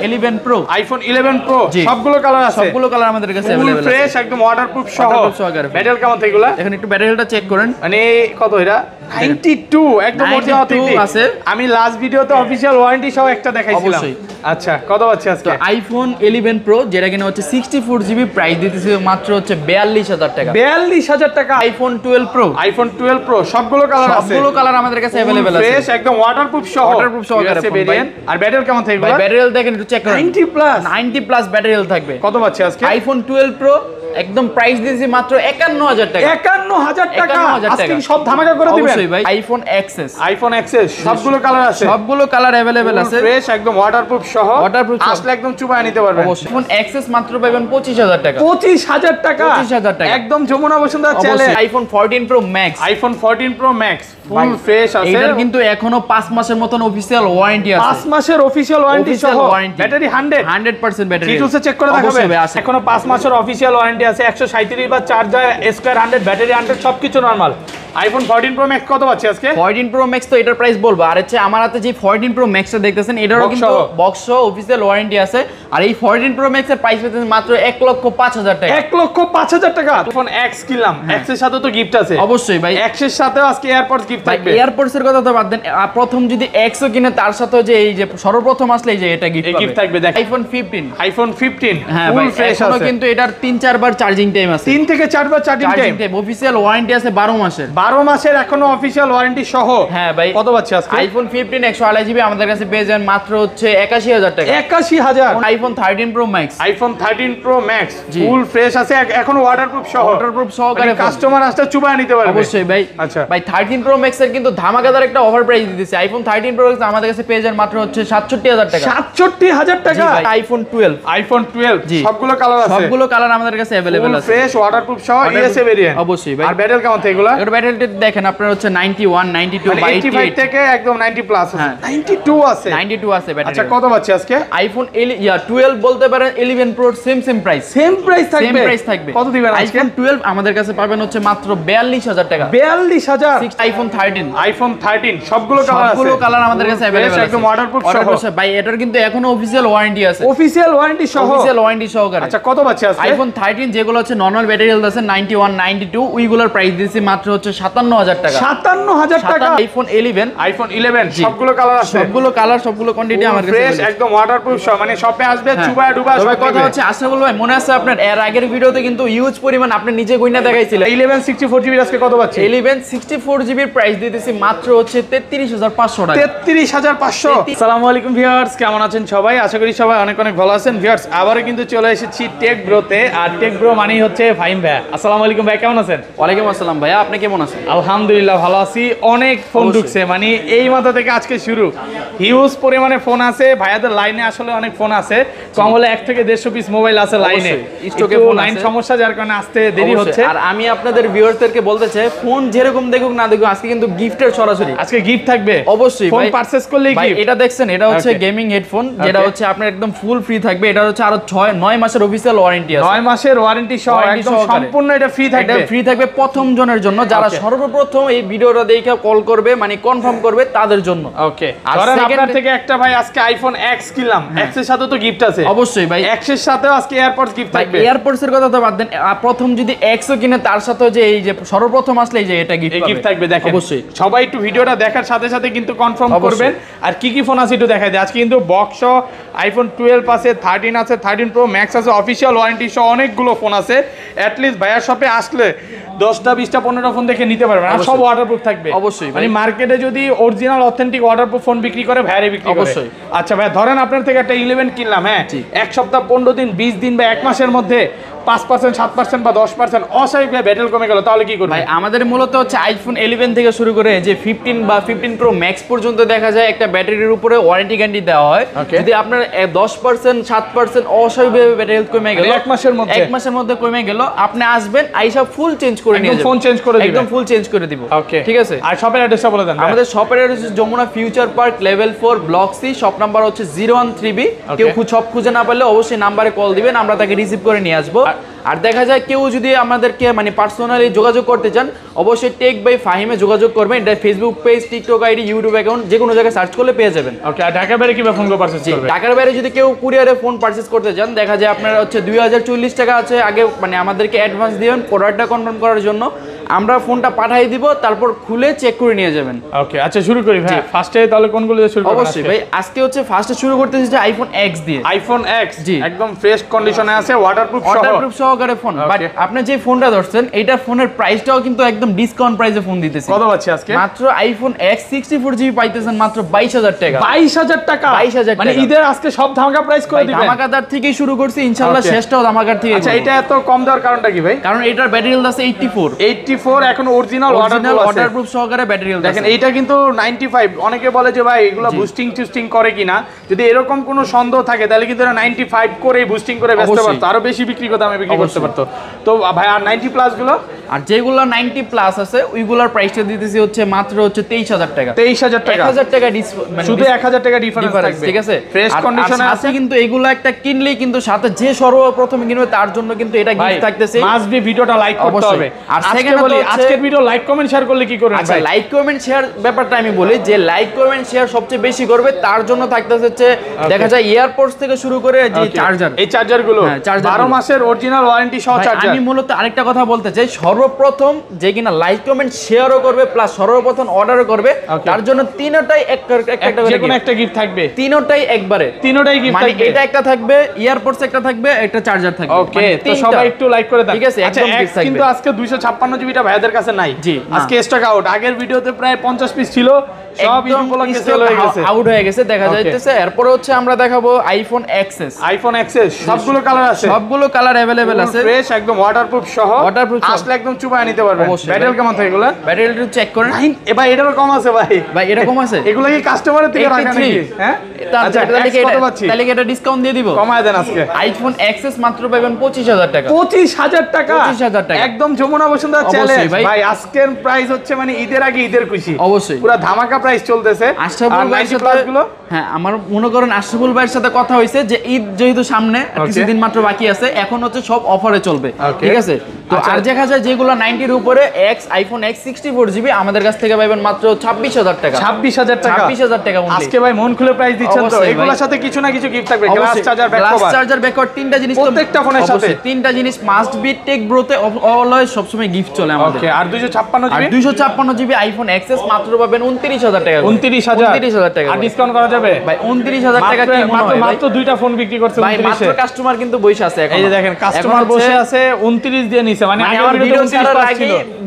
11 Pro, iPhone 11 Pro সবগুলো colour আছে, সবগুলো কালার আমাদের কাছে अवेलेबल আছে, ফ্রেশ একদম ওয়াটারপ্রুফ সহ। ব্যাটারি কেমন থাকগুলা? এখন একটু ব্যাটারিটা চেক করেন, মানে কত এটা 92 একদম অরিজিনাল আছে। আমি লাস্ট ভিডিওতে অফিশিয়াল ওয়ারেন্টি সহ একটা দেখাইছিলাম। আচ্ছা কত পাচ্ছি আজকে? iPhone 11 Pro যেটা কিনা হচ্ছে 64GB, প্রাইস দিতেছে মাত্র হচ্ছে 42000 টাকা। 42000 টাকা। iPhone 12 Pro, iPhone 12 Pro সবগুলো কালার আছে, সবগুলো কালার আমাদের কাছে अवेलेबल আছে, ফ্রেশ একদম ওয়াটারপ্রুফ সহ। আর ব্যাটারি কেমন থাকবে? ব্যাটারি দেখেন একটু চেক করেন, 90 প্লাস ব্যাটারি থাকবে। কত পাচ্ছি আজকে? iPhone 12 Pro একদম প্রাইস দিয়েছি মাত্র 51000 টাকা। 51000 টাকা আজকে সব ধামাকা করে দিবেন। অবশ্যই ভাই। iPhone XS, সবগুলো কালার আছে, সবগুলো কালার अवेलेबल আছে, ফ্রেশ একদম ওয়াটারপ্রুফ সহ। আসলে একদম চুবায় নিতে পারবেন। iPhone XS মাত্র পাবেন 25000 টাকা। 25000 টাকা, 25000 টাকা একদম Jamuna Bashundhara challenge. iPhone 14 Pro Max, iPhone 14 Pro Max full fresh আছে। এটার কিন্তু এখনো 5 মাসের মতন অফিশিয়াল ওয়ারেন্টি আছে, 5 মাসের অফিশিয়াল ওয়ারেন্টি সহ। ব্যাটারি 100% ব্যাটারি, ফিচারসে চেক করে দেখাবেন। এখনো 5 মাসের অফিশিয়াল ওয়ারেন্টি আছে, 137 বা চার্জার স্কয়ার 100, ব্যাটারি 100, সবকিছু নরমাল। iPhone 14 Pro Max কত পাচ্ছি আজকে? 14 Pro Max তো এটার প্রাইস বলবো, আর হচ্ছে আমার হাতে যে 14 Pro Max টা দেখতেছেন এটারও কিন্তু বক্স সহ অফিশিয়াল ওয়ারেন্টি আছে, আর এই 14 Pro Max এর প্রাইস পেতেছেন মাত্র 1,05,000 টাকা। 1,05,000 টাকা। iPhone X কিনলাম, X এর সাথে তো গিফট আছে। অবশ্যই ভাই, X এর সাথেও আজকে এয়ারপডস গিফট থাকবে। এয়ারপডস এর কথা তো বাদ দেন, প্রথম যদি X ও কিনে তার সাথে যে এই যে সর্বপ্রথম আসলে এই যে এটা গিফট থাকবে। দেখ iPhone 15, হ্যাঁ ফুল ফ্রেশ আছে, কিন্তু এটার 3-4 বার চার্জিং টাইম আছে, 3 থেকে 4 বার চার্জিং টাইম। অফিশিয়াল ওয়ারেন্টি আছে 12 মাসের, 12 মাসের এখন অফিশিয়াল ওয়ারেন্টি সহ। হ্যাঁ ভাই, কত পাচ্ছি আজকে? iPhone 15 128GB আমাদের কাছে পেয়ে যাবেন মাত্র হচ্ছে 81000 টাকা। 81000। iPhone 13 Pro Max, iPhone 13 Pro Max full fresh আছে, এখন ওয়াটারপ্রুফ সহ। ওয়াটারপ্রুফ সহকারে কাস্টমার আসলে চুবায় নিতে পারবে। অবশ্যই ভাই। আচ্ছা ভাই 13 Pro Max এর কিন্তু ধামাকাদার একটা অফার প্রাইস দিতেছে। iPhone 13 Pro Max আমাদের কাছে পেয়ে যাবেন মাত্র হচ্ছে 67000 টাকা। 67000 টাকা। iPhone 12 সবগুলো কালার আছে, সবগুলো কালার আমাদের কাছে अवेलेबल আছে, ফ্রেশ ওয়াটারপ্রুফ সহ ইএসএ ভেরিয়েন্ট। অবশ্যই ভাই। আর ব্যাটারি কেমন থাকগুলো? এর ব্যাটারিটা দেখেন আপনারা হচ্ছে 91 92 মানে 85 থেকে একদম 90 প্লাস আছে। 92 আছে, 92 আছে ব্যাটারি। আচ্ছা কত পাচ্ছি আজকে? iPhone 12 বলতে পারেন 11 Pro same price, same price থাকবে। কত দিবেন আজকে? iPhone 12 আমাদের কাছে পাবেন হচ্ছে মাত্র 42000 টাকা। 42000। iPhone 13 সবগুলো কালার আমাদের কাছে अवेलेबल আছে, একদম ওয়াটারপ্রুফ সহ। ভাই এটার কিন্তু এখনো অফিশিয়াল ওয়ারেন্টি আছে, অফিশিয়াল ওয়ারেন্টি সহকারে। আচ্ছা কত পাচ্ছি আজকে? iPhone 13 যেগুলো হচ্ছে নরমাল ব্যাটারি হেলথ আছে 91 92, ওইগুলোর প্রাইস দিয়েছি মাত্র হচ্ছে 57000 টাকা। 57000 টাকা। iPhone 11 সবগুলো কালার আছে, সবগুলো কোয়ান্টিটি আমার কাছে ফ্রেশ একদম ওয়াটারপ্রুফ সহ। মানে শপে আসবে চুবায় ডুবা। তবে কথা হচ্ছে আশরাফুল ভাই, মনে আছে আপনার এর আগের ভিডিওতে কিন্তু ইউজ পরিমাণ আপনি নিজে কইনা দেখাইছিলেন। 11 64GB আজকে কত পাচ্ছি? 11 64GB এর প্রাইস দিতেছি মাত্র হচ্ছে 33500 টাকা। 33500। আসসালামু আলাইকুম ভিউয়ার্স, কেমন আছেন সবাই? আশা করি সবাই অনেক ভালো আছেন। ভিউয়ার্স আবারো কিন্তু চলে এসেছি টেক ব্রোতে, আর টেক ব্রো মানেই হচ্ছে ফাহিম ভাই। আসসালামু আলাইকুম ভাই, কেমন আছেন? ওয়ালাইকুম আসসালাম ভাইয়া, আপনি কেমন আছেন? আলহামদুলিল্লাহ ভালো আছি। অনেক ফোন ঢুকছে, মানে এই মাথা থেকে আজকে শুরু, হিউজ পরিমাণে ফোন আছে ভাইয়াদের লাইনে। আসলে অনেক ফোন আছে, কম হলে 1 থেকে 150 পিস মোবাইল আছে লাইনে, স্টকে ফোন লাইন সমস্যা, যার কারণে আসতে দেরি হচ্ছে। আর আমি আপনাদের ভিউয়ারদেরকে বলতে চাই, ফোন যেরকম দেখুক না দেখুক, আজকে কিন্তু গিফটের সরাসরি আজকে গিফট থাকবে। অবশ্যই ফোন পারচেজ করলে গিফট। এটা দেখছেন, এটা হচ্ছে গেমিং হেডফোন, যেটা হচ্ছে আপনার একদম ফুল ফ্রি থাকবে। এটা হচ্ছে আরো 9 মাসের অফিশিয়াল ওয়ারেন্টি আছে, 9 মাসের ওয়ারেন্টি সহ একদম সম্পূর্ণ এটা ফ্রি থাকবে। এটা ফ্রি থাকবে প্রথম জনের জন্য, যারা সর্বপ্রথম এই ভিডিওটা দেখে কল করবে, মানে কনফার্ম করবে তাদের জন্য। ওকে, ধরেন আপনার থেকে একটা ভাই আজকে iPhone X কিনলাম, X এর সাথে তো গিফট আছে। অবশ্যই ভাই, X এর সাথেও আজকে এয়ারপডস গিফট থাকবে। এয়ারপডস এর কথা তো বাদ দেন, প্রথম যদি X ও কিনে তার সাথে যে এই যে সর্বপ্রথম আসলে এই যে এটা গিফট থাকবে। দেখেন অবশ্যই সবাই একটু ভিডিওটা দেখার সাথে সাথে কিন্তু কনফার্ম করবেন। আর কি ফোন আছে একটু দেখাই দেয়। আজকে কিন্তু বক্স iPhone 12 আছে, 13 আছে, 13 Pro Max আছে, অফিশিয়াল ওয়ারেন্টি সহ অনেকগুলো ফোন আছে। অ্যাট লিস্ট ভাইয়ার শপে আসলে 10টা 20টা 15টা ফোন দেখে নিতে পারবেন, আর সব ওয়াটারপ্রুফ থাকবে। অবশ্যই, মানে মার্কেটে যদি অরিজিনাল অথেন্টিক ওয়াটারপ্রুফ ফোন বিক্রি করে, ভাইয়ারে বিক্রি করে। অবশ্যই। আচ্ছা ভাই, ধরেন আপনার থেকে একটা 11 কিনলাম, হ্যাঁ, 1 সপ্তাহ 15 দিন 20 দিন বা 1 মাসের মধ্যে 5% 7% বা 10% অস্বাভাবিক ব্যাটারি কমে গেল, তাহলে কি করবেন? ভাই আমাদের মূলত হচ্ছে iPhone 11 থেকে শুরু করে যে 15 বা 15 Pro Max পর্যন্ত দেখা যায় একটা ব্যাটারির উপরে ওয়ারেন্টি গ্যারান্টি দেওয়া হয়। যদি আপনার 10% 7% অস্বাভাবিকভাবে ব্যাটারি হেলথ কমে গেল, 1 মাসের মধ্যে কমে গেল, আপনি আসবেন, আইসা ফুল চেঞ্জ করে নিয়ে যাবেন, ফোন চেঞ্জ করে দিবেন, একদম ফুল চেঞ্জ করে দিব। ওকে, ঠিক আছে। আর শপের অ্যাড্রেসটা বলে দেন। আমাদের শপের address Jamuna future park level 4 block C, shop number হচ্ছে 013B। কেউ সব খুঁজে না পারলে অবশ্যই নাম্বারে কল দিবেন, আমরা তাকে রিসিভ করে নিয়ে আসবো। আর দেখা যায় কেউ যদি আমাদেরকে মানে পার্সোনালি যোগাযোগ করতে চান অবশ্যই টেক বাই ফাহিমে যোগাযোগ করবেন। এটা Facebook page, TikTok ID, YouTube account যে কোনো জায়গায় সার্চ করলে পেয়ে যাবেন। ওকে, আর ঢাকার বাইরে কিভাবে ফোন পারচেজ করবে? ঢাকার বাইরে যদি কেউ কুরিয়ারে ফোন পারচেজ করতে চান দেখা যায় আপনার হচ্ছে 2040 টাকা আছে আগে মানে আমাদেরকে অ্যাডভান্স দিবেন প্রোডাক্টটা কনফার্ম করার জন্য, আমরা ফোনটা পাঠিয়ে দিব, তারপর খুলে চেক করে নিয়ে যাবেন। ওকে, আচ্ছা শুরু করি ভাই। ফার্স্টে তাহলে কোনগুলো দিয়ে শুরু করব? অবশ্যই ভাই, আজকে হচ্ছে ফার্স্টে শুরু করতেছি যে আইফোন X দিয়ে। আইফোন X জি, একদম ফ্রেশ কন্ডিশনে আছে, ওয়াটারপ্রুফ সহকারে ফোন। বাট আপনি যে ফোনটা ধরছেন এইটা ফোনের প্রাইসটাও কিন্তু একদম ডিসকাউন্ট প্রাইসে ফোন দিতেছি। কত পাচ্ছি আজকে? মাত্র আইফোন X 64GB পাইতেছেন মাত্র 22000 টাকা। 22000 টাকা? 22000 মানে ঈদের আজকে সব ধামাকা প্রাইস করে দিবেন? ধামাকাদার থেকেই শুরু করছি, ইনশাআল্লাহ শেষটাও ধামাকার থেকে। আচ্ছা, এটা এত কম দেওয়ার কারণটা কি ভাই? কারণ এটার ব্যাটারি হেলথ আছে 84 এখন অরিজিনাল ওয়াটারপ্রুফ সহকারে ব্যাটারি হেলথ আছে। দেখেন এইটা কিন্তু 95। অনেকে বলে যে ভাই এগুলো বুস্টিং টুস্টিং করে কিনা, যদি এরকম কোনো সন্দেহ থাকে তাহলে কিন্তু এরা 95 করে বুস্টিং করে বেচতে পারতো, আরো বেশি বিক্রি দামে বিক্রি করতে পারতো। তো ভাই আর 90 প্লাস গুলো, আর যেগুলো 90 প্লাস আছে ওইগুলোর প্রাইসটা দিতেছি হচ্ছে মাত্র হচ্ছে 23000 টাকা। 23000 টাকা? 1000 টাকা শুধু 1000 টাকা ডিফারেন্স থাকবে, ঠিক আছে? ফ্রেশ কন্ডিশনে আছে কিন্তু এগুলো একটা কিনলেই কিন্তু সাথে যে সর্বপ্রথম কিনবে তার জন্য কিন্তু এটা গিফট থাকতেছে। মাস্ট বি ভিডিওটা লাইক করতে হবে। আর সেকেন্ড বলি আজকের ভিডিও লাইক কমেন্ট শেয়ার করলে কি করবেন? আচ্ছা, লাইক কমেন্ট শেয়ার ব্যাপারটা আমি বলি যে লাইক কমেন্ট শেয়ার সবচেয়ে বেশি করবে তার জন্য থাকতেছে হচ্ছে দেখা যায় এয়ারপোর্টস থেকে শুরু করে যে চার্জার, এই চার্জার গুলো 12 মাসের অরিজিনাল ওয়ারেন্টি সহ চার্জার। আমি মূলত আরেকটা কথা বলতে চাই, সর্বপ্রথম যে কিনা লাইক কমেন্ট শেয়ারও করবে প্লাস সর্বপ্রথম অর্ডারও করবে তার জন্য তিনটাই একটা যে কোনো একটা গিফট থাকবে, তিনটাই একবারে, তিনটাই গিফট থাকবে। এটা একটা থাকবে, এয়ারপোর্টস একটা থাকবে, একটা চার্জার থাকবে। ওকে, তো সবাই একটু লাইক করে দেন, ঠিক আছে? আচ্ছা, কিন্তু আজকে 256 জিবিটা ভাইয়াদের কাছে নাই। জি, আজকে স্টক আউট। আগের ভিডিওতে প্রায় 50 পিস ছিল, সব ঈদ উপলক্ষে সেল হয়ে গেছে, আউট হয়ে গেছে দেখা যাইতেছে। এরপর হচ্ছে আমরা দেখাবো আইফোন XS। আইফোন XS সবগুলো কালার আছে, সবগুলো কালার अवेलेबल আছে, ফ্রেশ একদম ওয়াটারপ্রুফ সহ, আসলে একদম চুবায় নিতে পারবেন। ব্যাটারি কেমন থাকে এগুলা? ব্যাটারি চেক করেন ভাই, এটারও কম আছে ভাই। ভাই এটা কম আছে? এগুলা কি কাস্টমারের থেকে রাখা নাকি? হ্যাঁ, আচ্ছা, তাহলে কি এটা ডিসকাউন্ট দিয়ে দিব? কমায় দেন আজকে। আইফোন XS মাত্র পাবেন 25000 টাকা। 25000 টাকা? 25000 টাকা একদম যমুনা বসুন্ধরা চ্যালেঞ্জ ভাই। আজকের প্রাইস হচ্ছে মানে ঈদের আগে ঈদের খুশি, অবশ্যই পুরো ধামাকা প্রাইস চলতেছে। আশরাফুল ভাইয়ের সাথে, হ্যাঁ, আমার মনে করেন আশরাফুল ভাইয়ের সাথে কথা হয়েছে যে ঈদ যেহেতু সামনে কিছুদিন মাত্র বাকি আছে, এখন হচ্ছে সব অফারে চলবে, ঠিক আছে? তো আর দেখা যায় যেগুলো 90 এর উপরে আইফোন X 64GB আমাদের কাছ থেকে পাবেন মাত্র 26000 টাকা। 26000 টাকা? 26000 টাকা আজকে ভাই মন খুলে প্রাইস দিচ্ছেন তো। এগুলোর সাথে কিছু না কিছু গিফট থাকবে, glass charger, back cover, glass charger, back cover, তিনটা জিনিস তো প্রত্যেকটা ফোনের সাথে, তিনটা জিনিস মাস্ট বি টেক ব্রোতে অলওয়েজ সব সময় গিফট চলে আমাদের। ওকে, আর 256GB? 256GB আইফোন XS মাত্র পাবেন 29000 টাকা। 29000 টাকা? আর ডিসকাউন্ট করা যাবে ভাই? 29000 টাকা কি মনে হয়? মাত্র দুইটা ফোন বিক্রি করছে 29 এ। মাত্র কাস্টমার কিন্তু বসে আছে এখন। এই যে দেখেন, কাস্টমার বসে আছে 29 দিয়ে নিছে, মানে আমার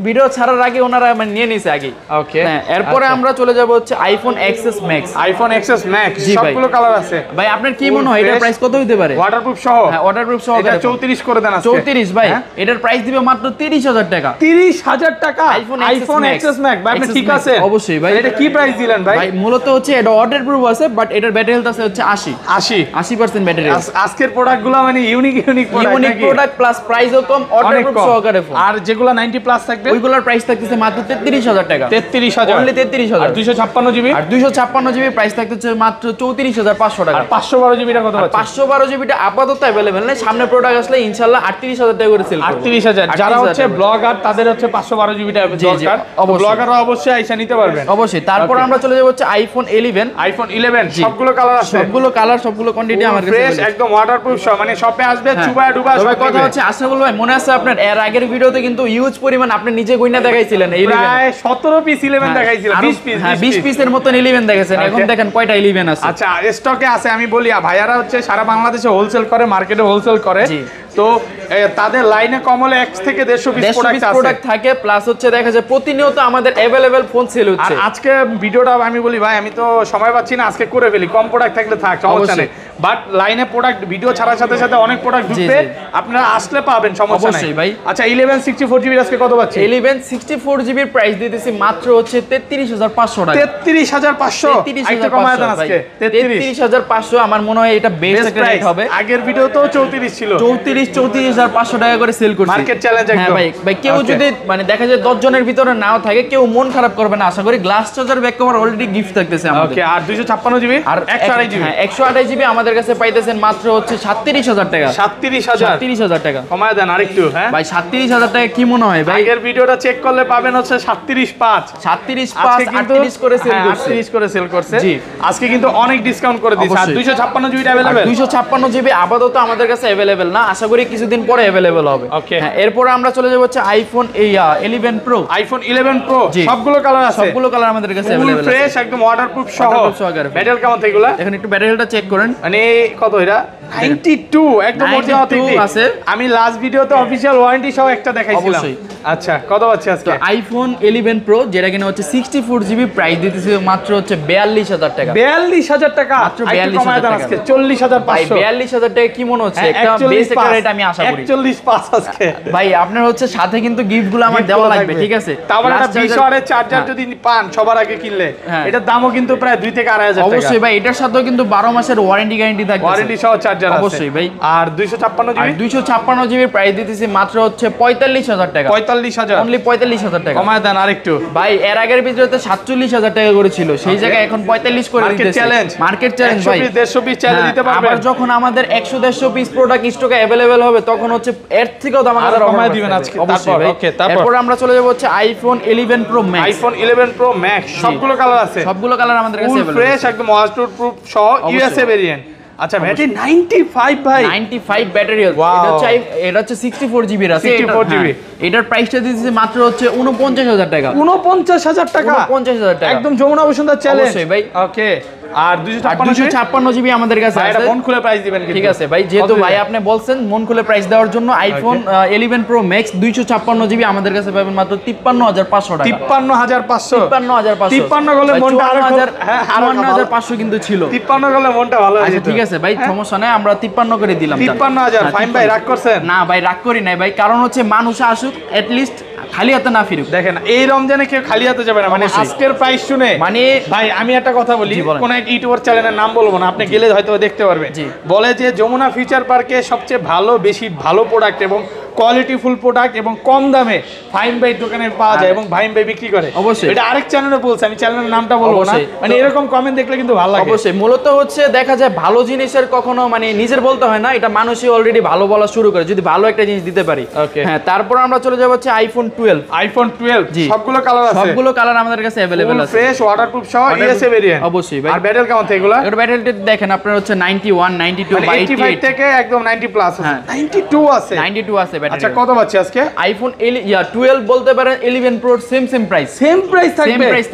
ভিডিও ছাড়ার আগে ওনারা মানে নিয়ে নিছে আগে। ওকে, হ্যাঁ, এরপরে আমরা চলে যাব হচ্ছে iPhone XS Max। IPhone XS Max সবগুলো কালার আছে ভাই। আপনার কি মনে হয় এটার প্রাইস কত হতে পারে? ওয়াটারপ্রুফ সহ? হ্যাঁ, ওয়াটারপ্রুফ সহ। এটা 34 করে দেন আজকে। 34 ভাই, এটার প্রাইস দিবে মাত্র 30000 টাকা। 30000 টাকা আইফোন XS Max? ভাই আপনি ঠিক আছে? অবশ্যই ভাই। এটা কি প্রাইস দিলেন ভাই? ভাই মূলত হচ্ছে এটা ওয়াটারপ্রুফ আছে, বাট এটার ব্যাটারি হেলথ আছে হচ্ছে 80% ব্যাটারি। আজকের প্রোডাক্টগুলো মানে ইউনিক প্রোডাক্ট প্লাস প্রাইসও কম, ওয়াটারপ্রুফ সহকারে ফোন। আর যেগুলো 90 প্লাস থাকবে ওইগুলোর প্রাইস থাকতেছে মাত্র 33000 টাকা। 33000? অনলি 33000। আর 256GB? আর 256GB প্রাইস থাকতেছে মাত্র 34500 টাকা। আর 512GB টা কত পাচ্ছেন? 512GB টা আপাতত अवेलेबल নেই, সামনে প্রোডাক্ট আসলে ইনশাআল্লাহ 38000 টাকা করে সেল করব। 38000? যারা হচ্ছে ব্লগার তাদের হচ্ছে 512GB টা দরকার, ব্লগাররা অবশ্যই আইসা নিতে পারবেন। অবশ্যই। তারপর আমরা চলে যাব হচ্ছে আইফোন 11। আইফোন 11 সবগুলো কালার আছে, সবগুলো কালার, সবগুলো কোয়ান্টিটি আমার কাছে ফ্রেশ একদম ওয়াটারপ্রুফ সব, মানে শপে আসবে চুবায় ডুবা সব। কথা হচ্ছে আশরাফুল ভাই, মনে আছে আপনার এর আগের ভিডিওতে কিন্তু ইউজ পরিমাণ আপনি নিজে গইনা দেখাইছিলেন, প্রায় 17 পিস 11 দেখাইছিলাম, 20 পিস। হ্যাঁ, 20 পিসের মতন 11 দেখাইছেন, এখন দেখেন কয়টা 11 আছে। আচ্ছা, স্টকে আছে। আমি বলি ভাইয়ারা হচ্ছে সারা বাংলাদেশে হোলসেল করে, মার্কেটে হোলসেল করে, তো তাদের লাইনে কমলে 1 থেকে 150 পিস প্রোডাক্ট থাকে, প্লাস হচ্ছে দেখা যায় প্রতিনিয়ত আমাদের अवेलेबल ফোন সেল হচ্ছে। আর আজকে ভিডিওটা আমি বলি ভাই, আমি তো সময় পাচ্ছি না, আজকে করে ফেলি, কম প্রোডাক্ট থাকলে থাক, সমস্যা নেই, বাট লাইনে প্রোডাক্ট ভিডিও ছাড়ার সাথে সাথে অনেক প্রোডাক্ট ঢুকবে, আপনারা আসলে পাবেন, সমস্যা নেই ভাই। আচ্ছা, 11 64GB আজকে কত পাচ্ছেন? 11 64GB প্রাইস দিতেছি মাত্র হচ্ছে 33500 টাকা। 33500? একটু কমায় দেন আজকে। 33500 আমার মনে হয় এটা বেস্ট একটা রেট হবে। আগের ভিডিওতেও 34 ছিল, 34500 টাকা করে সেল করছি, মার্কেট চ্যালেঞ্জ একদম। হ্যাঁ ভাই, কেউ যদি মানে দেখা যায় 10 জনের ভিতরে নাও থাকে, কেউ মন খারাপ করবে না, আশা করি glass charger, back cover already gift থাকতেছে আমাদের। ওকে, আর 256GB আর 128GB? হ্যাঁ, 128GB আমাদের আমাদের কাছে পাইতেছেন মাত্র হচ্ছে 37,000 টাকা। 37,000 টাকা কমায় দেন আরেকটু। হ্যাঁ ভাই 37,000 টাকা কি মনে হয় ভাই? আগের ভিডিওটা চেক করলে পাবেন হচ্ছে 37.5 38 করে সেল করছে। 38 করে সেল করছে। জি আজকে কিন্তু অনেক ডিসকাউন্ট করে দিয়েছে। আর 256 জিবি अवेलेबल, 256 জিবি আপাতত আমাদের কাছে अवेलेबल না, আশা করি কিছুদিন পরে अवेलेबल হবে। ওকে হ্যাঁ, এরপর আমরা চলে যাব হচ্ছে আইফোন 11 প্রো। আইফোন 11 প্রো সবগুলো কালার আছে, সবগুলো কালার আমাদের কাছে ফুল अवेलेबल আছে, ফ্রেশ একদম ওয়াটারপ্রুফ সহ। ব্যাটারি কেমন থাকগুলা? এখন একটু ব্যাটারিটা চেক করেন। মানে কত এটা? 92 একদম মজা আছে। আমি লাস্ট ভিডিওতে অফিশিয়াল ওয়ারেন্টি সহ একটা দেখাইছিলাম। আচ্ছা কত পাচ্ছি আজকে? তো আইফোন 11 প্রো যেটা কিনা হচ্ছে 64 জিবি, প্রাইস দিতেছে মাত্র হচ্ছে 42,000 টাকা। 42,000 টাকা মাত্র, 42,000 টাকা আজকে 40,500। ভাই 42,000 টাকা কি মনে হচ্ছে? একটা বেস একটা রেট আমি আশা করি 41.5 আজকে। ভাই আপনার হচ্ছে সাথে কিন্তু গিফটগুলো আমার দেওয়া লাগবে, ঠিক আছে? তারপর একটা 20 ওয়াটের চার্জার যদি পান সবার আগে কিনলে, এটার দামও কিন্তু প্রায় 2 থেকে 2,500 টাকা। অবশ্যই ভাই, এটার সাথেও কিন্তু 12 মাসের ওয়ারেন্টি গ্যারান্টি থাকবে, ওয়ারেন্টি সহ চার্জার আছে অবশ্যই ভাই। আর 256 জিবি, 256 জিবি প্রাইস দিতেছি মাত্র হচ্ছে 45,000 টাকা। 45,000 অনলি 45,000 টাকা। কমায় দেন আরেকটু ভাই। এর আগের ভিডিওতে 47,000 টাকা করেছিল, সেই জায়গায় এখন 45 করে দিতেছে। মার্কেট চ্যালেঞ্জ ভাই, 150 পিস চ্যালেঞ্জ দিতে পারবেন। আবার যখন আমাদের 100-150 পিস প্রোডাক্ট স্টকে अवेलेबल হবে তখন হচ্ছে এর থেকেও দাম আমাদের কমায় দিবেন আজকে। অবশ্যই ভাই। ওকে তারপর এরপর আমরা চলে যাব হচ্ছে iPhone 11 pro max. IPhone 11 pro max সবগুলো কালার আছে, সবগুলো কালার আমাদের কাছে ফুল ফ্রেশ একদম ওয়াটারপ্রুফ সহ ইউএসএ ভেরিয়েন্ট। আচ্ছা ব্যাটারি 95 ভাই, 95 ব্যাটারি হেলথ। এটা হচ্ছে 64 জিবি আছে, 64 জিবি। এটার প্রাইসটা দিতেছে মাত্র হচ্ছে 49,000 টাকা। 49,000 টাকা, 49,000 টাকা একদম যমুনা বসুন্ধরা চ্যালেঞ্জ। অবশ্যই ভাই। ওকে আর 256 জিবি আমাদের কাছে আছে। এটা মন খুলে প্রাইস দিবেন কিন্তু। ঠিক আছে ভাই, যেহেতু ভাই আপনি বলছেন মন খুলে প্রাইস দেওয়ার জন্য, আইফোন 11 প্রো ম্যাক্স 256 জিবি আমাদের কাছে পাবেন মাত্র 53,500 টাকা। 53,500 53 গলে মনটা আরো 54,500 কিন্তু ছিল। 53 গলে মনটা ভালো হয়ে যেত। ঠিক আছে ভাই, সমস্যা নাই, আমরা 53 করে দিলাম। 53,000 ফাইন ভাই, রাগ করছেন? না ভাই, রাগ করি নাই ভাই, কারণ হচ্ছে মানুষ আসুক এট লিস্ট খালি হাতে না ফিরুক। দেখেন এই রমজানে কেউ খালি হাতে যাবে না, মানে আজকের প্রাইস শুনে। মানে ভাই আমি একটা কথা বলি, কোন এক ইউটিউবার চ্যানেলের নাম বলবো না, আপনি গেলে হয়তো দেখতে পারবেন, বলে যে যমুনা ফিউচার পার্কে সবচেয়ে ভালো বেশি ভালো প্রোডাক্ট এবং কোয়ালিটি ফুল প্রোডাক্ট এবং কম দামে ফাইন ভাই দোকানে পাওয়া যায় এবং ফাইন ভাই বিক্রি করে। অবশ্যই এটা আরেক চ্যানেলে বলছে, আমি চ্যানেলের নামটা বলবো না, মানে এরকম কমেন্ট দেখলে কিন্তু ভালো লাগে। অবশ্যই মূলত হচ্ছে দেখা যায় ভালো জিনিসের কখনো মানে নিজের বলতে হয় না, এটা মানুষই অলরেডি ভালো বলা শুরু করে যদি ভালো একটা জিনিস দিতে পারি। হ্যাঁ, তারপর আমরা চলে যাব হচ্ছে আইফোন 12। আইফোন 12 সবগুলো কালার আছে, সবগুলো কালার আমাদের কাছে अवेलेबल আছে, ফ্রেশ ওয়াটারপ্রুফ সহ ইউএসএ ভেরিয়েন্ট। অবশ্যই ভাই। আর ব্যাটারি কেমন থাকে এগুলা? এর ব্যাটারিটা দেখেন আপনারা হচ্ছে 91 92 বা 85 থেকে একদম 90 প্লাস আছে, 92 আছে, 92 আছে ব্যাটারি। আচ্ছা কত পাচ্ছি আজকে? আইফোন 12 বলতে পারেন 11 pro same price, same price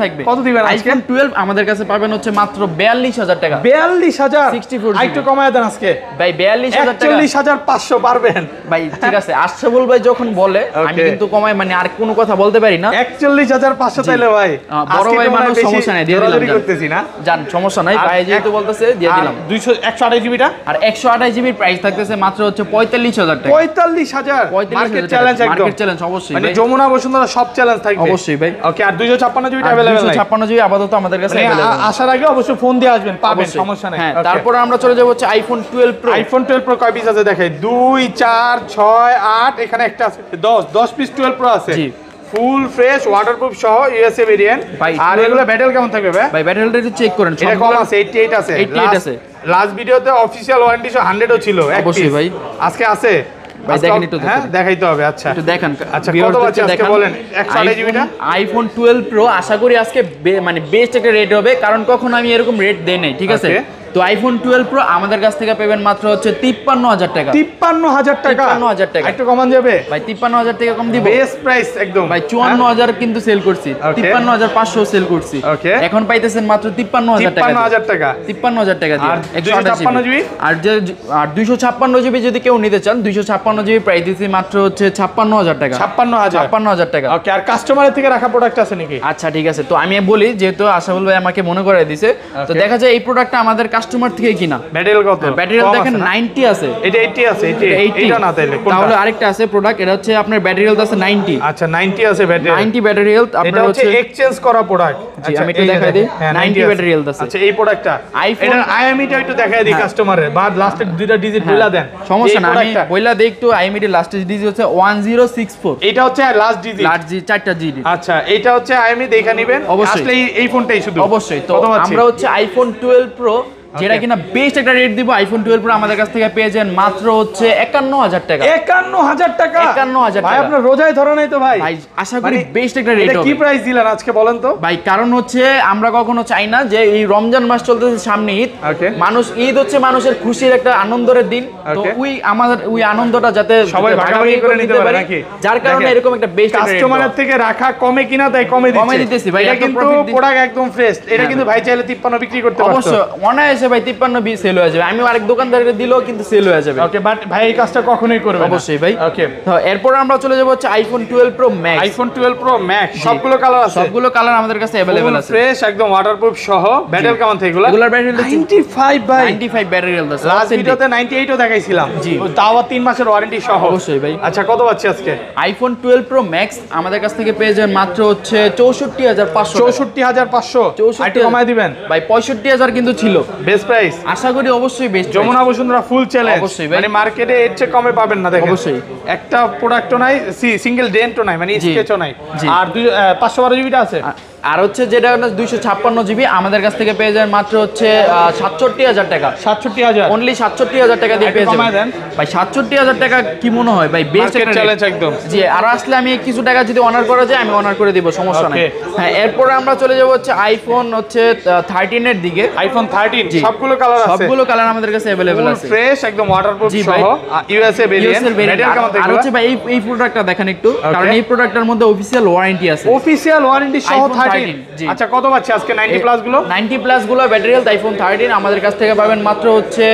থাকবে। কত দিবেন আজকে? আইফোন 12 আমাদের কাছে পাবেন হচ্ছে মাত্র 42,000 টাকা। 42,000 64 একটু কমায় দেন আজকে ভাই। 42,000 টাকা, 41,500 পারবেন ভাই? ঠিক আছে, আশরাফুল ভাই যখন বলে আমি কিন্তু কমাই, মানে আর কোনো কথা বলতে পারি না। 41,500 তাইলে ভাই বড় ভাই মানুষ, সমস্যা নাই, দিয়ে দিলাম। করতেছি না জান, সমস্যা নাই ভাই, যেহেতু বলতেছে দিয়ে দিলাম। 128 জিবিটা আর 128 জিবির প্রাইস থাকতেছে মাত্র হচ্ছে 45,000 টাকা। 45,000 মার্কেট চ্যালেঞ্জ, একদম মার্কেট চ্যালেঞ্জ। অবশ্যই মানে যমুনা বসুন্ধরা সব চ্যালেঞ্জ থাকবে। অবশ্যই ভাই। ওকে আর 256 জিবিটা अवेलेबल নাই, 256 জিবি আপাতত আমাদের কাছে अवेलेबल। আসার আগে অবশ্যই ফোন দিয়ে আসবেন, পাবেন, সমস্যা নাই। হ্যাঁ, তারপর আমরা চলে যাব হচ্ছে আইফোন 12 প্রো। আইফোন 12 প্রো কয় পিস আছে দেখাই? 2 4 6 8, এখানে একটা আছে 10 পিস 12 প্রো আছে। জি, ফুল ফ্রেশ ওয়াটারপ্রুফ সহ ইউএসএ ভেরিয়েন্ট। আর এগুলো ব্যাটারি কেমন থাকবে ভাই? ভাই ব্যাটারিটা একটু চেক করেন, এটা কম আছে, 88 আছে, 88 আছে। লাস্ট ভিডিওতে অফিশিয়াল ওয়ারেন্টি সহ 100 ও ছিল। অবশ্যই ভাই, আজকে আছে ভাই দেখেন একটু, হ্যাঁ দেখাইতে হবে। আচ্ছা একটু দেখেন। আচ্ছা কত আছে আজকে বলেন? 128 জিবিটা আইফোন 12 প্রো আশা করি আজকে মানে বেস্ট একটা রেট হবে, কারণ কখনো আমি এরকম রেট দেই নাই, ঠিক আছে? তো আইফোন 12 প্রো আমাদের কাছ থেকে পাবেন মাত্র হচ্ছে 53,000 টাকা। 53,000 টাকা, 53,000 টাকা একটু কমান যাবে ভাই? 53,000 টাকা কম দিব? বেস্ট প্রাইস একদম ভাই। 54,000 কিন্তু সেল করছি, 53,500 সেল করছি, এখন পাইতেছেন মাত্র 53,000 টাকা। 53,000 টাকা, 53,000 টাকা দিয়ে। আর 256 জিবি, আর 256 জিবি যদি কেউ নিতে চান, 256 জিবি প্রাইস দিচ্ছি মাত্র হচ্ছে 56,000 টাকা। 56,000 টাকা। ওকে আর কাস্টমারের থেকে রাখা প্রোডাক্ট আছে নাকি? আচ্ছা ঠিক আছে, তো আমি বলি, যেহেতু আশাফুল ভাই আমাকে মনে করে দিয়েছে, তো দেখা যায় এই প্রোডাক্টটা আমাদের কাস্টমার থেকে কিনা। ব্যাটারি কত? ব্যাটারি দেখেন 90 আছে, এটা 80 আছে, এটা না তাইলে তাহলে আরেকটা আছে প্রোডাক্ট, এটা হচ্ছে আপনার ব্যাটারি হেলথ আছে 90। আচ্ছা 90 আছে ব্যাটারি, 90 ব্যাটারি হেলথ আপনার হচ্ছে এক্সচেঞ্জ করা প্রোডাক্ট। আচ্ছা আমি একটু দেখাই দিই, 90 ব্যাটারি হেলথ আছে। আচ্ছা এই প্রোডাক্টটা এটার আইএমইটা একটু দেখাই দিই কাস্টমারের, বা লাস্টের দুইটা ডিজিট বইলা দেন। সমস্যা না, আমি বইলা দেই একটু। আইএমইডি লাস্টের ডিজিট হচ্ছে 1064, এটা হচ্ছে লাস্ট ডিজিট, লাস্ট জি 4টা ডিজিট। আচ্ছা এটা হচ্ছে আইএমই দেখা নেবেন, আসলে এই ফোনটাই শুধু। অবশ্যই। তো আমরা হচ্ছে আইফোন 12 প্রো যেটা কিনা বেস্ট একটা রেট দিব আইফোন 12 প্রো আমাদের কাছ থেকে পেয়ে যান মাত্র হচ্ছে 51000 টাকা। 51000 টাকা, 51000 ভাই টাকা। আপনার রোজায় ধরে নাই তো ভাই? ভাই আশা করি বেস্ট একটা রেট এটা হবে। কি প্রাইস দিলেন আজকে বলেন তো ভাই কারণ হচ্ছে আমরা কখনো চাই না যে এই রমজান মাস চলতেছে সামনে ঈদ, মানুষ ঈদ হচ্ছে মানুষের খুশির একটা আনন্দের দিন, তো ওই আনন্দটা যাতে সবাই ভাগাভাগি করে নিতে পারে নাকি, যার কারণে এরকম একটা বেস্ট কাস্টমারের থেকে রাখা কমে কিনা তাই কমে দিতেছি ভাই। এটা কিন্তু প্রোডাক্ট একদম ফ্রেশ, এটা কিন্তু ভাই চাইলে 53 বিক্রি করতে পারতো। অবশ্যই অনায়াসে ভাই 53 20 সেল হয়ে যাবে, আমি আরেক দোকানদারকে দিলেও কিন্তু সেল হয়ে যাবে। ওকে, বাট ভাই এই কাজটা কখনোই করবে না। অবশ্যই ভাই। ওকে, তো এরপর আমরা চলে যাব হচ্ছে iPhone 12 pro max. IPhone 12 pro max সবগুলো কালার আছে, সবগুলো কালার আমাদের কাছে अवेलेबल আছে, ফ্রেশ একদম ওয়াটারপ্রুফ সহ। ব্যাটারি কেমন থাকে এগুলা? এগুলার ব্যাটারি 95 ভাই, 95 ব্যাটারি হেলথ আছে। লাস্ট ভিডিওতে 98 ও দেখাইছিলাম, জি, তাও 3 মাসের ওয়ারেন্টি সহ। অবশ্যই ভাই। আচ্ছা, কত পাচ্ছি আজকে? আইফোন 12 প্রো ম্যাক্স আমাদের কাছ থেকে পেয়ে যাবেন মাত্র হচ্ছে 64500। 64500 একটু কমায় দিবেন ভাই? 65000 কিন্তু ছিল বেস্ট প্রাইস, আশা করি অবশ্যই বেস্ট। যমুনা বসুন্ধরা ফুল চ্যালেঞ্জ, অবশ্যই ভাই। মানে মার্কেটে এর চেয়ে কমে পাবেন না। দেখেন অবশ্যই একটা প্রোডাক্টও নাই, সিঙ্গেল ডেন্টও নাই, মানে স্কেচও নাই, আর 512 জিবিটা আছে। আর হচ্ছে যেটা 256 জিবি আমাদের কাছ থেকে পেয়ে যাবেন মাত্র হচ্ছে 67000 টাকা। 67000 অনলি 67000 টাকা দিয়ে পেয়ে যাবেন ভাই। 67000 টাকা কি মনে হয় ভাই? বেস্ট একটা চ্যালেঞ্জ একদম। জি, আর আসলে আমি কিছু টাকা যদি অনার করা যায় আমি অনার করে দিব, সমস্যা নাই। হ্যাঁ, এরপরে আমরা চলে যাব হচ্ছে আইফোন হচ্ছে 13 এর দিকে। আইফোন 13 সবগুলো কালার আছে, সবগুলো কালার আমাদের কাছে अवेलेबल আছে, ফ্রেশ একদম ওয়াটারপ্রুফ সহ। ইউএসএ ভেরিয়েন্ট, ব্যাটারি কেমন থাকে? আর হচ্ছে ভাই এই প্রোডাক্টটা দেখেন একটু, কারণ এই প্রোডাক্টটার মধ্যে অফিশিয়াল ওয়ারেন্টি আছে, অফিশিয়াল ওয়ারেন্টি সহ iPhone 13। আচ্ছা, কত পাচ্ছি আজকে 90 প্লাস গুলো? 90 প্লাস গুলো ব্যাটারি হেলথ আইফোন 13 আমাদের কাছ থেকে পাবেন মাত্র হচ্ছে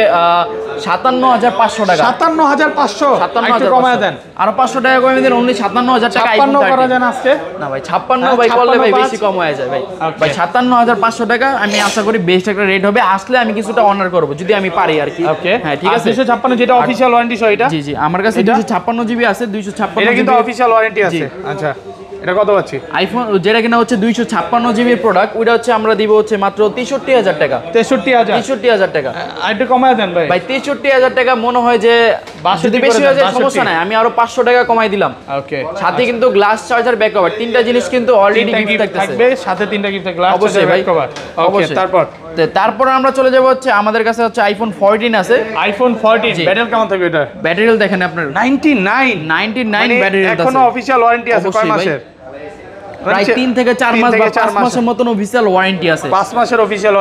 57500 টাকা। 57500 একটু কমায় দেন, আর 500 টাকা কমে দেন, অনলি 57000 টাকা আইফোন 56 করা যায় না আজকে? না ভাই, 56 ভাই করলে ভাই বেশি কম হয়ে যায় ভাই। ভাই 57500 টাকা আমি আশা করি বেস্ট একটা রেট হবে, আসলে আমি কিছুটা অনার করব যদি আমি পারি আর কি। ওকে, হ্যাঁ ঠিক আছে। 256 যেটা অফিশিয়াল ওয়ারেন্টি সহ এটা? জি জি, আমার কাছে 256 জিবি আছে, 256 এটা কিন্তু অফিশিয়াল ওয়ারেন্টি আছে। আচ্ছা, এটা কত পাচ্ছি? আইফোন যেটা কিনা হচ্ছে 256 জিবির প্রোডাক্ট, ওটা হচ্ছে আমরা দিব হচ্ছে মাত্র 63000 টাকা। 63000 টাকা আর একটু কমায় দেন ভাই। ভাই 63000 টাকা মনে হয় যে যদি বেশি হয়ে যায় সমস্যা নাই, আমি আরো 500 টাকা কমাই দিলাম। ওকে, সাথে কিন্তু গ্লাস চার্জার ব্যাক কভার, তিনটা জিনিস কিন্তু অলরেডি গিফট থাকবে, সাথে তিনটা gift glass charger back cover. Okay, তারপর আমরা চলে যাব হচ্ছে আমাদের কাছে হচ্ছে আইফোন 14 আছে। আইফোন 14 ব্যাটারি কেমন থাকবে এটা? ব্যাটারি হেলথ দেখেন আপনার 99 ব্যাটারি হেলথ আছে, এখনো অফিশিয়াল ওয়ারেন্টি আছে কয় মাসের? প্রায় 3 থেকে 4 মাস বা 5 মাসের মতন অফিশিয়াল ওয়ারেন্টি আছে। 5 মাসের অফিশিয়াল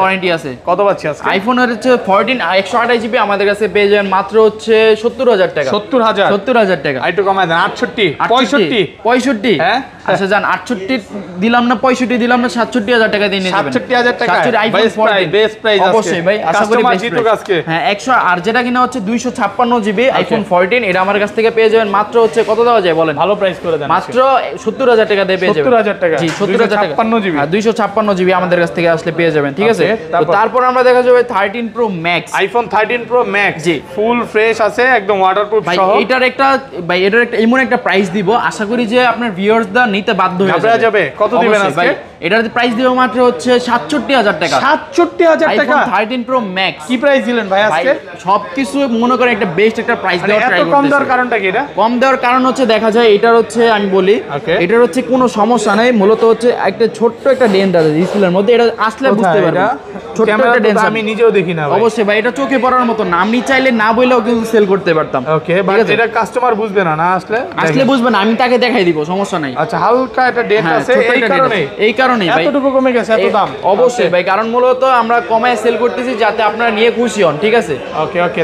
ওয়ারেন্টি আছে। কত পাচ্ছি আজকে? আইফোনের হচ্ছে 14 128 জিবি আমাদের কাছে পেয়ে যাবেন মাত্র হচ্ছে 70000 টাকা। 70000 টাকা একটু কমায় দেন। 68 65 হ্যাঁ, আচ্ছা জান 68 দিলাম না, 65 দিলাম না, 67000 টাকা দিয়ে নিয়ে যাবেন। 67000 টাকা আইফোন 14 বেস্ট প্রাইস আছে অবশ্যই ভাই, আশা করি বেস্ট প্রাইস আজকে। হ্যাঁ 100, আর যেটা কিনা হচ্ছে 256 জিবি আইফোন 14 এটা আমার কাছ থেকে পেয়ে যাবেন মাত্র হচ্ছে কত দেওয়া যায় বলেন? ভালো প্রাইস করে দেন, মাত্র 70000 টাকা দিয়ে পেয়ে যাবেন। 70000 টাকা, জি 70000 টাকা, 256 জিবি। হ্যাঁ 256 জিবি আমাদের কাছ থেকে আসলে পেয়ে যাবেন, ঠিক আছে। তো তারপর আমরা দেখা যাবে 13 pro max. IPhone 13 pro max জি ফুল ফ্রেশ আছে, একদম ওয়াটারপ্রুফ সহ। ভাই এটার একটা এমন একটা প্রাইস দিব, আশা করি যে আপনার ভিউয়ার্সরা নিতে বাধ্য হয়ে যাবে। কত দিবেন আজকে? এটার প্রাইস দিব মাত্র হচ্ছে 67000 টাকা। 67000 টাকা আইফোন 13 প্রো ম্যাক্স। কি প্রাইস দিলেন ভাই আজকে? সবকিছু মনে করে একটা বেস্ট একটা প্রাইস দেওয়ার ট্রাই করতেছি। এত কম দেওয়ার কারণটা কি? এটা কম দেওয়ার কারণ হচ্ছে দেখা যায় এটার হচ্ছে আমি বলি এটার হচ্ছে কোনো সমস্যা নাই, মূলত হচ্ছে একটা ছোট্ট একটা ডেন্ট আছে ডিসপ্লের মধ্যে, এটা আসলে বুঝতে পারবেন। ছোট্ট একটা ডেন্ট আমি নিজেও দেখি না ভাই। অবশ্যই ভাই, এটা চোখে পড়ার মতো না, আমি চাইলে না বইলেও কিন্তু সেল করতে পারতাম। ওকে, বাট এটা কাস্টমার বুঝবে না, না আসলে বুঝবে না, আমি তাকে দেখাই দিব, সমস্যা নাই। আচ্ছা, হালকা একটা ডেন্ট আছে, এই কারণেই ভাই এতটুকু কমে গেছে, এত দাম। অবশ্যই ভাই, কারণ মূলত আমরা কমায় সেল করতেছি যাতে আপনারা নিয়ে খুশি হন, ঠিক আছে। ওকে,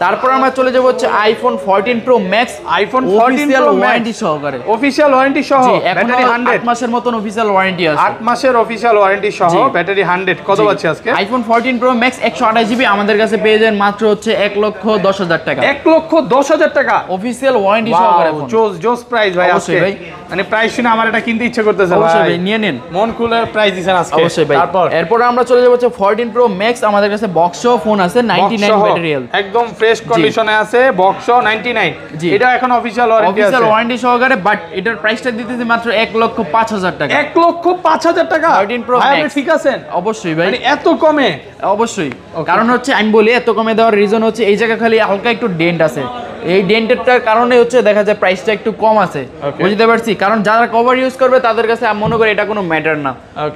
তারপর আমরা চলে যাব হচ্ছে iPhone 14 pro max. IPhone 14 pro warranty সহকারে, অফিশিয়াল ওয়ারেন্টি সহ, ব্যাটারি 100 8 মাসের মতন অফিশিয়াল ওয়ারেন্টি আছে। 8 মাসের অফিশিয়াল ওয়ারেন্টি সহ, ব্যাটারি 100। কত পাচ্ছি আজকে? আইফোন 14 প্রো ম্যাক্স 128 জিবি আমাদের কাছে পেয়ে যাবেন মাত্র হচ্ছে 1,10,000 টাকা। 1,10,000 টাকা অফিশিয়াল ওয়ারেন্টি সহকারে ফোন। জোস প্রাইস ভাই আজকে ভাই, মানে প্রাইস শুনে আমার এটা কিনতে ইচ্ছে করতেছে ভাই। অবশ্যই ভাই, নিয়ে নেন, মন খুলে প্রাইস দিবেন আজকে। অবশ্যই ভাই। এরপর আমরা চলে যাব হচ্ছে 14 প্রো ম্যাক্স আমাদের কাছে বক্সও ফোন আছে 99 ব্যাটারি হেলথ, একদম ফ্রেশ কন্ডিশনে আছে, বক্সও 99। এটা এখন অফিশিয়াল ওয়ারেন্টি আছে, অফিশিয়াল ওয়ারেন্টি সহকারে, বাট এটার প্রাইসটা দিতেছি মাত্র 1,05,000 টাকা। 1,05,000 টাকা 14 প্রো ভাই, আপনি ম্যাক্স। ঠিক আছেন? অবশ্যই ভাই, মানে এত কমে? অবশ্যই, কারণ হচ্ছে আমি বলি এত কমে দেওয়ার রিজন হচ্ছে এই জায়গা খালি হালকা একটু ডেন্ট আছে, এই ডেন্টেডটার কারণে হচ্ছে দেখা যায় প্রাইসটা একটু কম আছে, বুঝতে পারছি, কারণ যারা কভার ইউজ করবে তাদের কাছে আমি মনে করি এটা কোনো ম্যাটার না।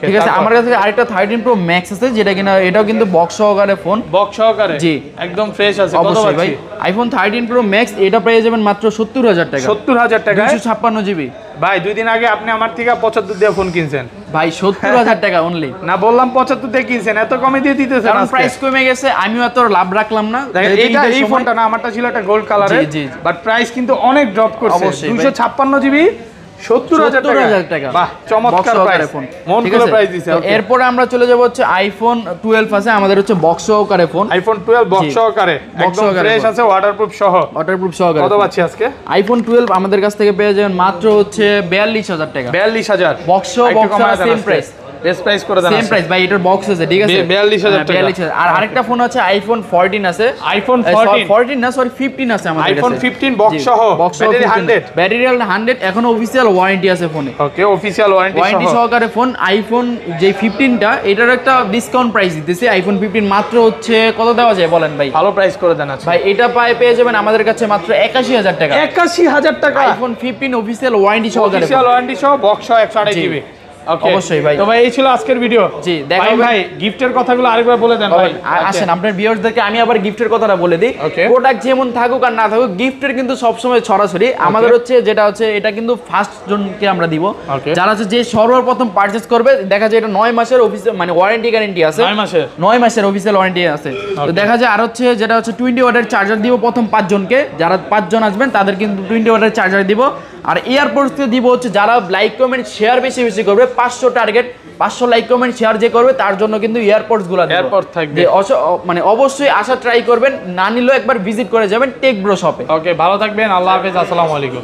ঠিক আছে, আমার কাছে আরেকটা 13 Pro Max আছে, যেটা কিনা এটাও কিন্তু বক্স সহকারে ফোন, বক্স সহকারে, জি একদম ফ্রেশ আছে। কত অবশ্যই ভাই, পাচ্ছি? iPhone 13 Pro Max এটা পেয়ে যাবেন মাত্র 70,000 টাকা। 70,000 টাকা, 256 GB। ভাই 2 দিন আগে আপনি আমার থেকে 75 দিয়ে ফোন কিনছেন ভাই, 70,000 টাকা অনলি। না বললাম 75 দিয়ে কিনছেন, এত কমে দিয়ে দিতেছেন কারণ আজকে। প্রাইস কমে গেছে, আমিও এত লাভ রাখলাম না। এইটা এই ফোনটা না, আমারটা ছিল একটা গোল্ড কালারের, বাট প্রাইস কিন্তু অনেক ড্রপ করছে। 256 জিবি 70,000 টাকা। বাহ, চমৎকার প্রাইস, মন খুলে প্রাইস দিছে। এরপর আমরা চলে যাব হচ্ছে iPhone 12 আছে আমাদের, হচ্ছে বক্স সহকারে ফোন। iPhone 12 বক্স সহকারে, একদম ফ্রেশ আছে, ওয়াটারপ্রুফ সহ। ওয়াটারপ্রুফ সহকারে। কত পাচ্ছি আজকে? iPhone 12 আমাদের কাছ থেকে পেয়ে যাবেন মাত্র হচ্ছে 42,000 টাকা। 42,000 box same price, best price করে দেন। সেম প্রাইস ভাই, এটার বক্স আছে, ঠিক আছে, 42,000 টাকা। 42,000। আর আরেকটা ফোন আছে iPhone 14 আছে। iPhone 14 না, সরি 15 আছে আমাদের কাছে। iPhone 15 বক্স সহ, ব্যাটারি 100, ব্যাটারি 100, এখনো অফিশিয়াল ওয়ারেন্টি আছে ফোনে। ওকে, অফিশিয়াল ওয়ারেন্টি সহকারে ফোন। iPhone যে 15টা, এটার একটা ডিসকাউন্ট প্রাইস দিতেছে। iPhone 15 মাত্র হচ্ছে কত দেওয়া যায় বলেন ভাই? ভালো প্রাইস করে দেন আজকে ভাই, এটা পেয়ে যাবেন আমাদের কাছে মাত্র 81,000 টাকা। 81,000 টাকা iPhone 15 অফিশিয়াল ওয়ারেন্টি সহকারে, অফিশিয়াল ওয়ারেন্টি সহ, বক্স সহ 128 জিবি। অবশ্যই ভাই। তো ভাই এই ছিল আজকের ভিডিও। জি, দেখা হবে। ভাই গিফটের কথাগুলো আরেকবার বলে দেন ভাই। আসেন আপনার ভিউয়ারদেরকে আমি আবার গিফটের কথাটা বলে দিই। প্রোডাক্ট যেমন থাকুক আর না থাকুক, গিফটের কিন্তু সবসময় ছড়াছড়ি। আমাদের হচ্ছে যেটা হচ্ছে, এটা কিন্তু ফার্স্ট জনকে আমরা দিব, যারা হচ্ছে যে সর্বপ্রথম পারচেজ করবে। দেখা যায় এটা 9 মাসের অফিসিয়াল মানে ওয়ারেন্টি গ্যারান্টি আছে, 9 মাসের অফিসিয়াল ওয়ারেন্টি আছে। তো দেখা যায় আর হচ্ছে যেটা হচ্ছে 20 ওয়াটের চার্জার দিব প্রথম 5 জনকে, যারা 5 জন আসবেন তাদের কিন্তু 20 ওয়াটের চার্জার দিব। আর ইয়ারপোর্টস দিব হচ্ছে যারা লাইক কমেন্ট শেয়ার বেশি বেশি করবে, 500 টার্গেট, 500 লাইক কমেন্ট শেয়ার যে করবে তার জন্য কিন্তু এয়ারপোর্টস গুলো এয়ারপোর্ট থাকবে। মানে অবশ্যই আসা ট্রাই করবেন, না নিলেও একবার ভিজিট করে যাবেন টেক ব্রো শপে। ওকে, ভালো থাকবেন, আল্লাহ হাফেজ, আসসালামু আলাইকুম।